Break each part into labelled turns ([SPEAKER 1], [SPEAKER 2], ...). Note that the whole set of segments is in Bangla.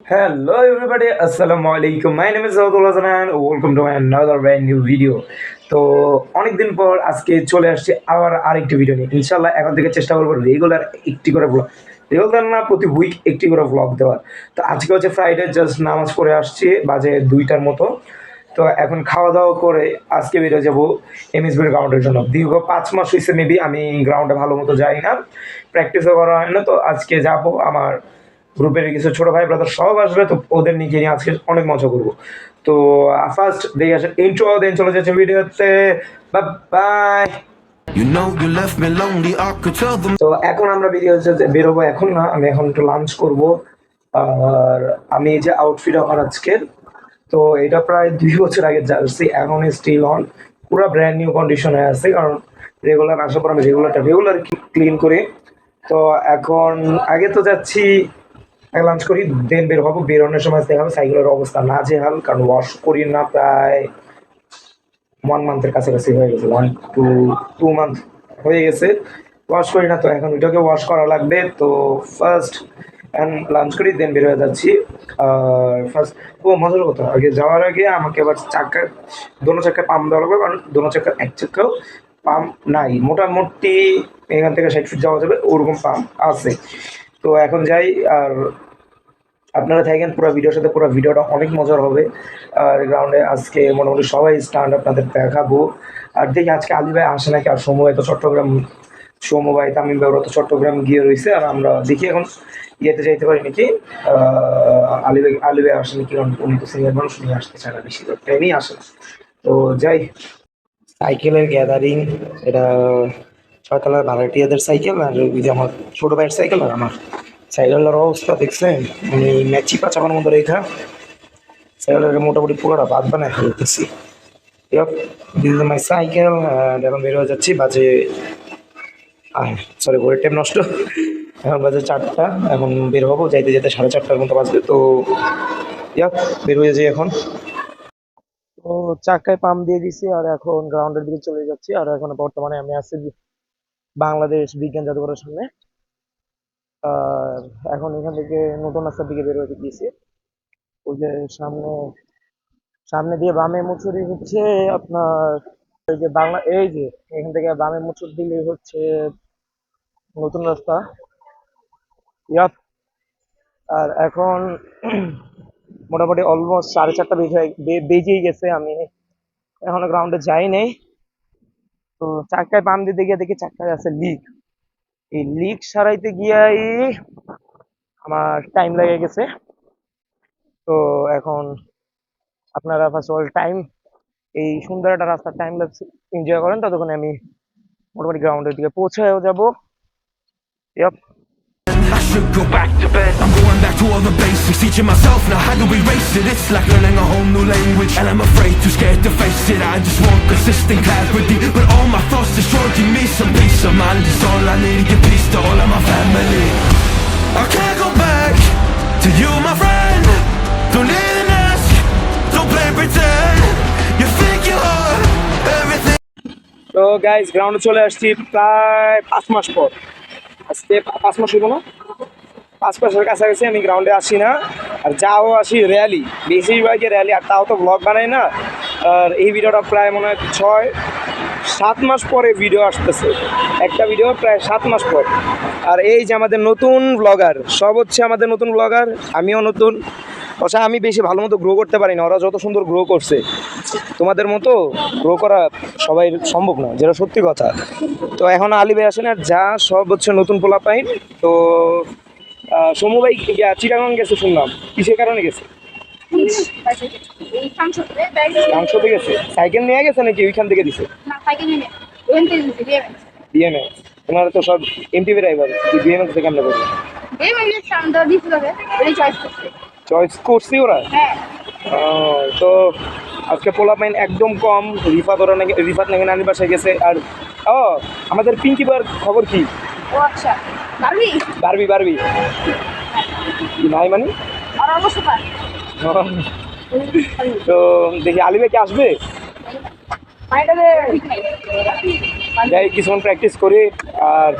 [SPEAKER 1] Hello everybody, Assalamu alaikum. My name is Saudullah Zanan. Welcome to my another brand new video. তো অনেকদিন পর আজকে চলে আসছি আবার আরেকটি ভিডিও নিয়ে। ইনশাআল্লাহ এখন থেকে চেষ্টা করবো রেগুলার একটি করে ব্লগ, রেগুলার না প্রতি উইক একটি করে ব্লগ দেওয়ার। তো আজকে হচ্ছে ফ্রাইডে, জাস্ট নামাজ পড়ে আসছি, বাজে 2টার মতো। তো এখন খাওয়া দাওয়া করে আজকে বেরিয়ে যাবো এমএসবির গ্রাউন্ডের জন্য। দীর্ঘ 5 মাস হয়েছে মেবি আমি গ্রাউন্ডে ভালো মতো যাই না, প্র্যাকটিসও করা হয় না। তো আজকে যাবো, আমার গ্রুপের কিছু ছোট ভাই ব্রাদার সব আসবে, তো ওদের নিয়ে নিয়ে আজকে অনেক মজা করবো। তো ফার্স্ট দেখে আসেন ইন্ট্রো, দেন চলে যাচ্ছে ভিডিওতে। Bye bye.
[SPEAKER 2] You know you left me lonely, I could tell them.
[SPEAKER 1] তো এখন আমরা বেরোবো, এখন না, আমি এখন একটু লাঞ্চ করব। আর আমি এই যে আউটফিট আমার আজকের, তো এটা প্রায় 2 বছর আগে জার্সি, এখন স্টিল অন, পুরো ব্র্যান্ড নিউ কন্ডিশনে আছে, কারণ রেগুলার আসার পর আমি রেগুলার ক্লিন করি। তো এখন আগে তো যাচ্ছি, লাঞ্চ করি, দেন বের হবো। বেরোনোর সময় দেখাবো সাইকেলের অবস্থা নাজেহাল, কারণ ওয়াশ করি না প্রায় 1 মান্থের কাছাকাছি হয়ে গেছে, 1 to 2 মান্থ হয়ে গেছে ওয়াশ করি না। তো এখন ওইটাকে ওয়াশ করা লাগবে। তো ফার্স্ট লাঞ্চ করি, দেন বের হয়ে যাচ্ছি। আর ফার্স্ট মজার কথা, আগে যাওয়ার আগে আমাকে আবার দোনো চাক্কায় পাম্প দেওয়া লাগবে, কারণ দোনো চাক্কার এক চাক্কাও পাম্প নাই। মোটামুটি এখান থেকে 60 ফিট যাওয়া যাবে, ওরকম পাম্প আছে। তো এখন যাই, আর আপনারা থাকেন পুরো ভিডিওর সাথে, পুরো ভিডিওটা অনেক মজার হবে। আর গ্রাউন্ডে আজকে মোটামুটি সবাই স্ট্যান্ড আপনাদের দেখাবো। আর দেখি আজকে আলী ভাই আসে নাকি, আর সৌম্য ভাই তো চট্টগ্রাম, সৌম্য ভাই তামিম ভাই ওরা তো চট্টগ্রাম গিয়ে রয়েছে। আর আমরা দেখি এখন ইয়েতে যাইতে পারি নাকি, আলী ভাই আসে নাকি, কারণ উনি তো সিনিয়র মানুষ, নিয়ে আসতে চায় না, বেশি ট্রেনই আসে না। তো যাই, সাইকেলের গ্যাদারিং, এটা ছয়তলার ভাড়াটিয়াদের সাইকেল, আর ওই যে আমার ছোটো ভাইয়ের সাইকেল, আর আমার সাইকেলের অবস্থা দেখছেন, আমি ম্যাচি পাচাবার মতো রেখা সাইকেলের মোটামুটি পুরোটা বাদ বানায় ফেলতেছি। This is my cycle. এখন বের হয়ে যাচ্ছি, বাজে সরি ঘড়ির টাইম নষ্ট, এখন বাজে 4টা, এখন বের হবো, যাইতে যেতে 4:30টার মতো বাজবে। তো বের হয়ে যাই এখন। তো চাক্কায় পাম্প দিয়ে দিছি, আর এখন গ্রাউন্ডের দিকে চলে যাচ্ছি। আর এখন বর্তমানে আমি আছি বাংলাদেশ বিজ্ঞান জাদুঘরের সামনে। আর এখন এখান থেকে নতুন রাস্তার দিকে বের হয়ে গিয়েছি। ওই যে সামনে দিয়ে বামে মুচুরি হচ্ছে আপনার, এই যে এই যে এখান থেকে বামে মুচুর দিলে হচ্ছে নতুন রাস্তা। ইয়াপ। আর এখন মোটামুটি অলমোস্ট 4:30 বেজেই গেছে, আমি এখনো গ্রাউন্ডে যাই নাই। তো চাক্কায় পাম্প দিতে গিয়ে দেখি চাক্কায় আছে লিক। এই লিক সারাইতে গিয়াই আমার টাইম লেগে গেছে। তো এখন আপনারা ফার্স্ট অফ অল এই সুন্দর একটা রাস্তার টাইম ল্যাপস এনজয় করেন, ততক্ষণে আমি মোটামুটি গ্রাউন্ডের দিকে পৌঁছেও যাবো।
[SPEAKER 2] I should go back to bed. I'm going back to all the basics, teaching myself now how to erase it. It's like learning a whole new language, and I'm afraid, too scared to face it. I just want consistent clarity, but all my thoughts destroy. Give me some peace of mind, it's all I need. Give peace to all of my family. I can't go back to you, my friend. Don't even ask, don't play pretend. You think you are everything.
[SPEAKER 1] তো গাইজ গ্রাউন্ডে চলে আসছি প্রায় 5 মাস পর। আজকে 5 মাস হইব না, 5 মাসের কাছাকাছি আমি গ্রাউন্ডে আসি না। আর যাও আসি র্যালি, বেশিরভাগই র্যালি, আর তাও তো ব্লগ বানাই না। আর এই ভিডিওটা প্রায় মনে হয় 6-7 মাস পরে ভিডিও আসতেছে, একটা ভিডিও প্রায় 7 মাস পর। আর এই যে আমাদের নতুন ব্লগার, সব হচ্ছে আমাদের নতুন ব্লগার, আমিও নতুন। অবশ্য আমি বেশি ভালো মতো গ্রো করতে পারি না, ওরা যত সুন্দর গ্রো করছে, তোমাদের মতো গ্রো করা সবাই সম্ভব না, যেটা সত্যি কথা। তো এখন আলী ভাই আসেন, আর যা সব হচ্ছে নতুন পোলাপাইন। তো সমু ভাই চিটাগাং গেছে শুনলাম, কিসের কারণে গেছে? মাংসতে গেছে, সাইকেল নিয়ে গেছে নাকি ওইখান থেকে দিছে? বিএমএক্স, ওনারা তো সব এমটিভি ড্রাইভার, বিএমএক্স থেকে আমরা করি চয়েস করছি ওরা। তো আজকে পোলাপাইন একদম কম। রিফাত নাকি নানির বাসায় গেছে। আর আমাদের পিঙ্কি বার খবর কি? বারবি নাই মানে। তো দেখি আলী ভাই কি আসবে, যাই কিছুক্ষণ প্র্যাকটিস করি। আর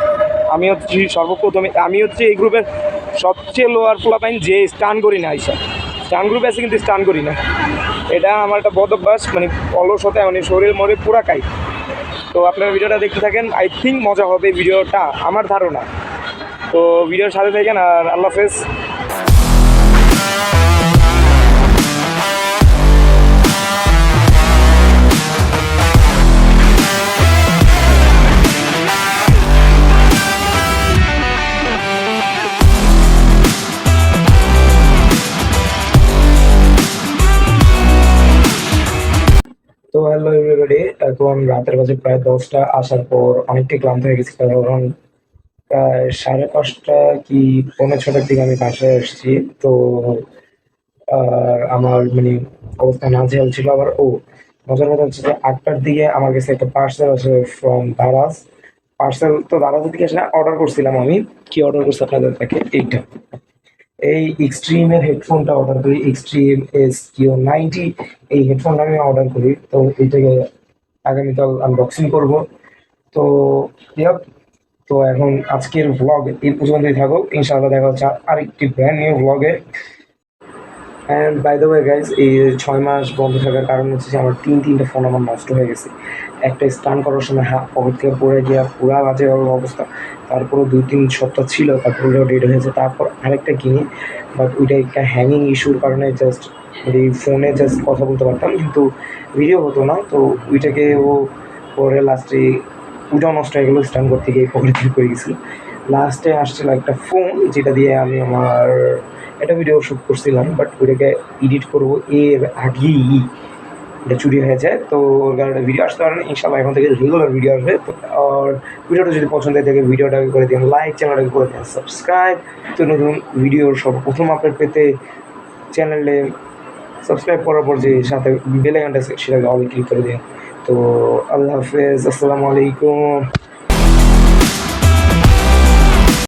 [SPEAKER 1] আমি হচ্ছি এই গ্রুপের সবচেয়ে লোয়ার পোলাপাইন যে স্টান করি না আইসা স্টান গ্রুপে আছে কিন্তু স্টান করি না, এটা আমার একটা বদ অভ্যাস, মানে অলসতা, মানে শরীর মরে পুরা কাই। তো আপনারা ভিডিওটা দেখতে থাকেন, আই থিঙ্ক মজা হবে ভিডিওটা, আমার ধারণা। তো ভিডিওর সাথে থাকেন, আর আল্লাহ হাফেজ। তো হ্যালো এভরিবডি, এখন রাতের বাজে প্রায় 10টা। আসার পর অনেকটাই ক্লান্ত হয়ে গেছি, কারণ প্রায় 5:30 কি 5:45 দিকে আমি বাসায় আসছি। তো আমার মানে অবস্থা নাজেহাল ছিল। আবার মজার কথা হচ্ছে যে 8টার দিকে আমার কাছে একটা পার্সেল আসে ফ্রম দারাজ। পার্সেল তো দারাজের দিকে আসে না, অর্ডার করছিলাম আমি। কি অর্ডার করছি আপনাদের দেখে, এইটা এই এক্সট্রিমের হেডফোনটা অর্ডার করি, এক্সট্রিম SQ90 এই হেডফোনটা আমি অর্ডার করি। তো এইটাকে আগামীকাল আনবক্সিং করব। তো ইয়াপ, তো এখন আজকের ভ্লগ এই পর্যন্তই থাকুক, ইনশাআল্লাহ দেখা হচ্ছে আরেকটি ব্র্যান্ড নিউ ভ্লগে। And by the way guys, এই 6 মাস বন্ধ থাকার কারণ হচ্ছে যে আমার তিনটা ফোন আমার নষ্ট হয়ে গেছে। একটা স্টান করার সময় পকেট থেকে পড়ে গিয়ে পুরা বাজে অবস্থা, তারপরও 2-3 সপ্তাহ ছিল, তারপর ওটাও ডেট হয়েছে। তারপর আরেকটা কিনি, বাট ওইটা একটা হ্যাঙ্গিং ইস্যুর কারণে জাস্ট এই ফোনে জাস্ট কথা বলতে পারতাম কিন্তু ভিডিও হতো না। তো ওইটাকে পরে লাস্টে ওইটাও নষ্ট হয়ে গেলো, স্টান করতে গিয়ে পকেট থেকে পড়ে গেছিলো। লাস্টে আসছিল একটা ফোন, যেটা দিয়ে আমি আমার একটা ভিডিও শ্যুট করছিলাম, বাট ওইটাকে এডিট করবো এর আগেই এটা চুরি হয়ে যায়। তো ওর কারণে ভিডিও আসতে পারে না। ইনশাআল্লাহ এখন থেকে রেগুলার ভিডিও আসবে। আর ভিডিওটা যদি পছন্দ হয়ে থাকে ভিডিওটাকে করে দিন লাইক, চ্যানেলটাকে করে দিন সাবস্ক্রাইব। তো নতুন ভিডিওর সর্বপ্রথম আপডেট পেতে চ্যানেলে সাবস্ক্রাইব করার পর যে সাথে বেল আইকনটা সেটাকে অল ক্লিক করে দিন। তো আল্লাহ হাফেজ, আসসালামু আলাইকুম।